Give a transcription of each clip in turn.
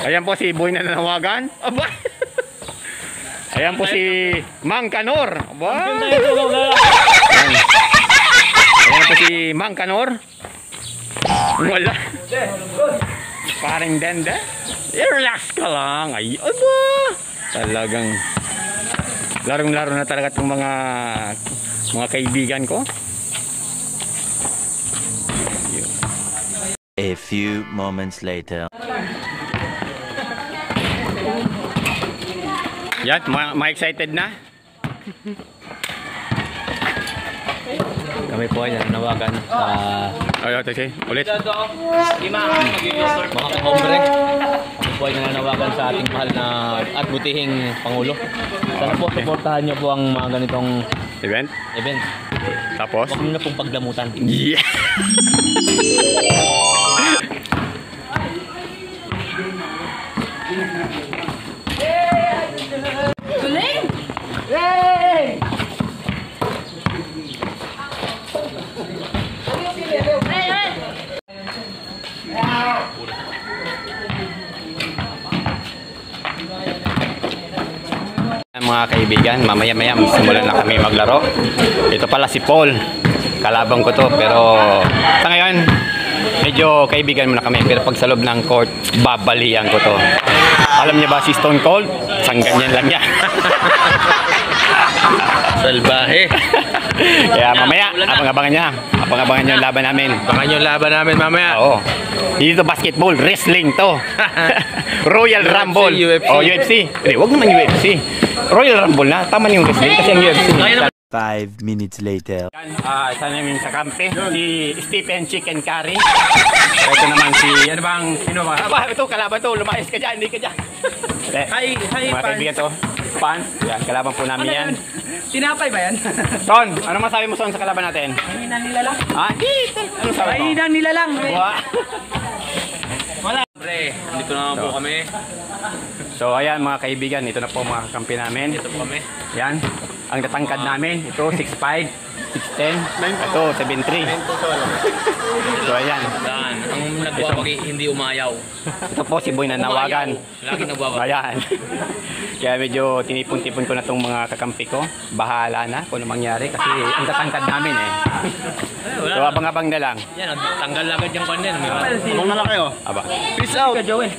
Ayan po si Boy na nanawagan. Aba. Ayan po si Mang Kanor. Aba. Ayan po si Mang Kanor. Wala. Paring Dende. I-relax ka lang. Ay, aba. Talagang larong-laro na talaga itong mga kaibigan ko. A few moments later. Yan, ma-excited na. Kami po ay nanawagan sa ulit. Mga kahombre. Kami po ay nanawagan sa ating mahal na at butihing Pangulo. Sana po suportahan niyo po ang mga ganitong event. Tapos? Huwag niyo na pong pagdamutan. Yeah! Galing! Yay! Mga kaibigan, mamaya-maya simulan na kami maglaro. Ito pala si Paul. Kalabang ko to, pero sa ngayon medyo kaibigan muna kami, pero pag sa loob ng court babalian ko to. Alam niya ba si Stone Cold? Sang ganyan lang niya. Salbahe. Kaya mamaya, abang-abangan niya. Abang-abangan niyo yung laban namin. Abangan niyo yung laban namin mamaya. Oo. Hindi to basketball, wrestling to. Royal Rumble. UFC. Oh, UFC. Hindi, wag naman UFC. Royal Rumble na. Tama yung wrestling kasi ang UFC. 5 minutes later. Isa namin sa kampe, si Stephen Chicken Curry. Ito naman si, ano bang, sino ba? Aba, ito, kalaban to, lumayas ka dyan, hindi ka dyan. Hi, mga kaibigan to, Pan, yan, kalaban po namin yan. Tinapay ba yan? Ton, ano masabi mo Son sa kalaban natin? Mahina nila lang. Ah, dito. Ano sabi mo? Mahina nila lang. Wala. Pre, dito na po kami. So ayan mga kaibigan, ito na po mga kampi namin. Dito po kami. Yan, ang tatangkad namin, ito 6'5", 6'10", ito 7'3". So ayan. Yan, ang nagwawagi hindi umayaw. Ito po si Boy na nawagan. Lagi nagwawagi. Ayan. Kaya medyo tinipon-tipon ko na itong mga kakampi ko. Bahala na kung ano mangyari kasi ang tatangkad namin eh. So abang-abang na lang. Yan, tanggal agad yung kanya. Abang na lang kayo. Aba. Peace out. Joey.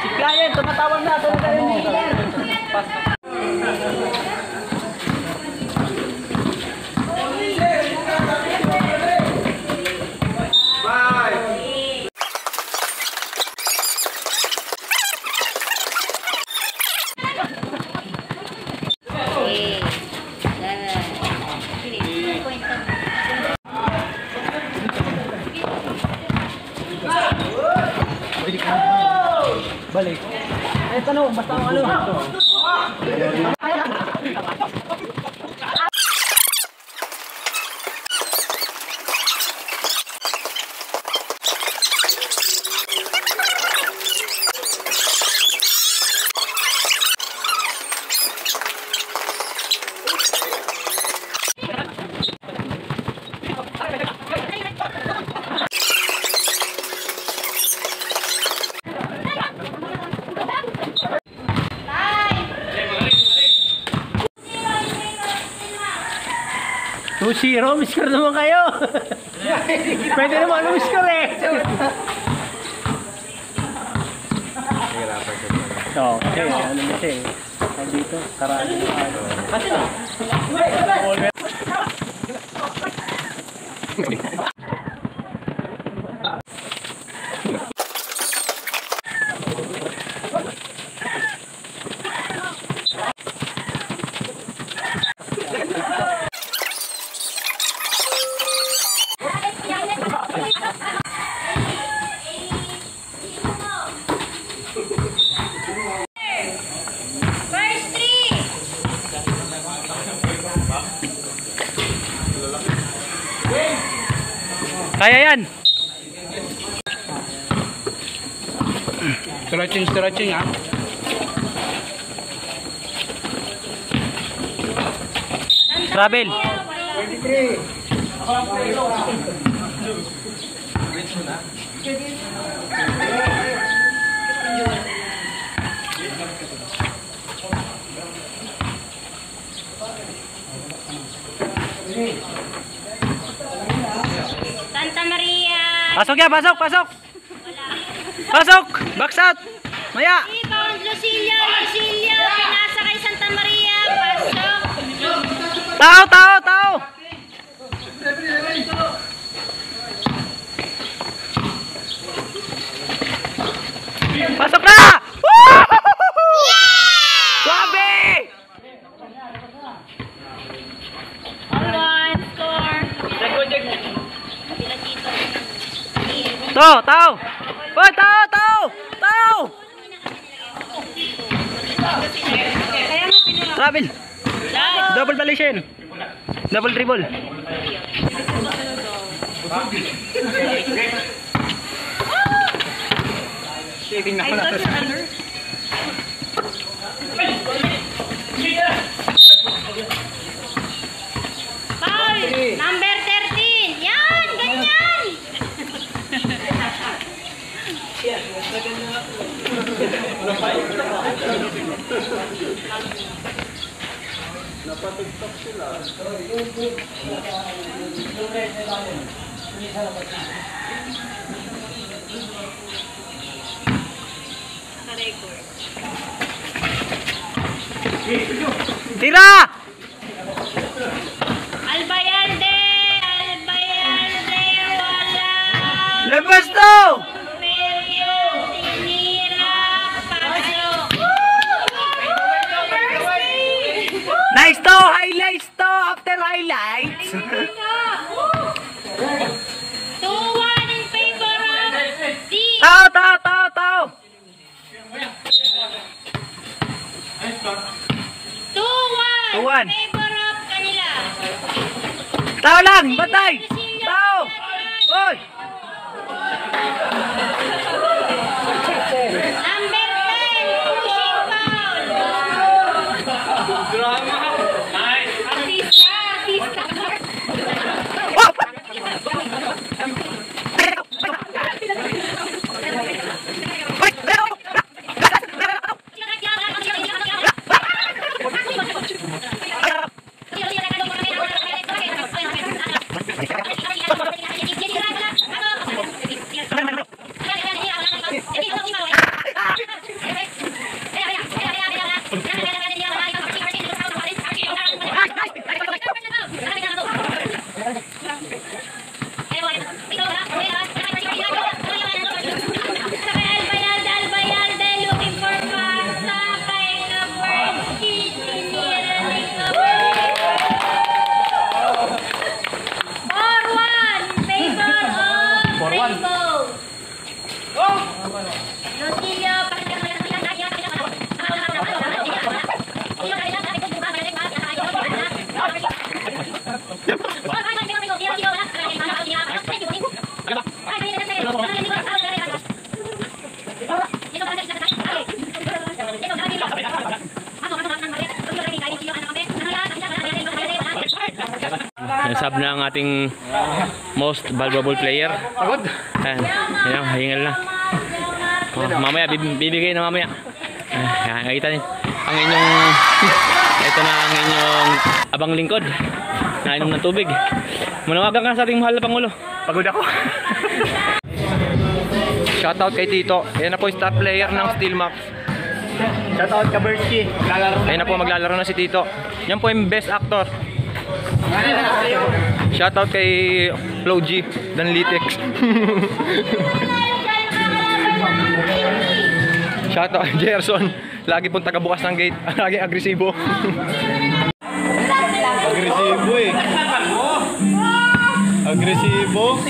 Si client, tumatawag na. Balik. Eh, tanong, basta ang ano. Zero, miskor naman kayo. Pwede naman miskor eh. Oo, okay, ano mo siya eh. Dito, karami mo ano. Kaya yan. Stretching ah. Travel. 23. Pasok ya, pasok, pasok. Pasok! Box out! Maya! Rebound, Lucilio, pinasa kay Santa Maria, pasok. Tao, tao, tao! Pasok na! Swabe! One score. Tao, tao! Hoy, tao, tao! Tao! Travel! Double collision! Double dribble! Foul, number 13. Yan, ganyan. Tira! Albayalde, wala. Labas to! Merio, tinira, pasok. Nice to! Highlights to! After highlights! 2-1 in favor of D. Tao, tao, tao, tao! 2-1 2-1. in favor of kanila. Tao lang! Batay! Tao! Hoy! Number 10, pushing foul. Artista. Albayalde looking for pasta kay Gaberski, tinira ni Gaberski. 4-1 in favor of Rainbow. Lucilio, Nasab na ang ating most valuable player. Pagod. Ayan, hingal na. Oh, mamaya, bibigay na mamaya. Nakita niyo ang inyong ito na ang inyong abang lingkod. Nainom ng tubig. Manawagan ka sa ating mahal na Pangulo. Pagod ako. Shoutout kay Tito. Ayan na po yung star player ng Steel Max. Shoutout Gaberski. Ayan na po, maglalaro na si Tito. Yan po yung best actor. Shoutout kay Flo G, Danlitex. Shoutout kay Gerson. Lagi pong tagabukas ng gate. Lagi agresibo. Agresibo eh. Agresibo.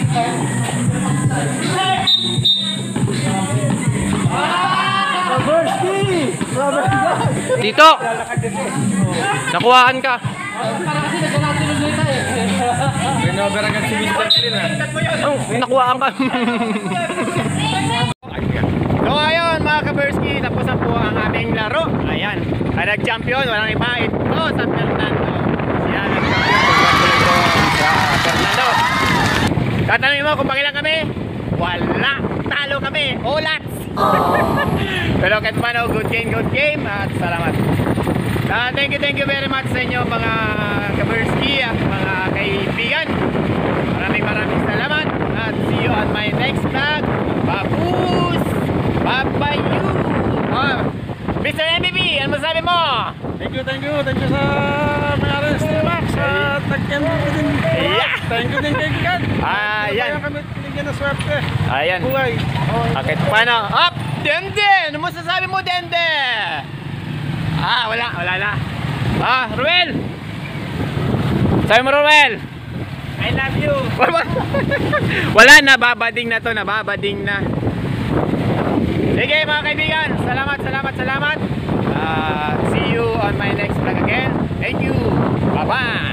Tito! Nakuhaan ka. Pinover agad si Mr. Clean ah. Oh, nakuhaan ka. So ayun mga Gaberski, tapos na po ang aming laro. Ayan, nag-champion, walang iba. Ito sa Fernando. Siya nag-champion. Sa Fernando. Tatanungin mo kung pakilang kami? Wala! Talo kami! Olats! Pero kahit paano, good game at salamat. Thank you very much sa inyo mga Gaberski, mga kaibigan. Maraming salamat. At see you on my next vlog. Babus! Babayu! Oh, Mr. MVP, ano masabi mo? Thank you sa mga Steel Max at nag-end din. Yeah. Thank you din kay God. Ayan. Kaya kami pinigyan ng swerte. Ayan. Buhay. Okay, paano? Up! Dende! Ano masasabi mo, Dende? Wala na. Ruel! Sabi mo, Ruel! I love you. Wala na, babading na to, nababading na. Sige mga kaibigan, salamat. See you on my next vlog again. Thank you. Bye-bye.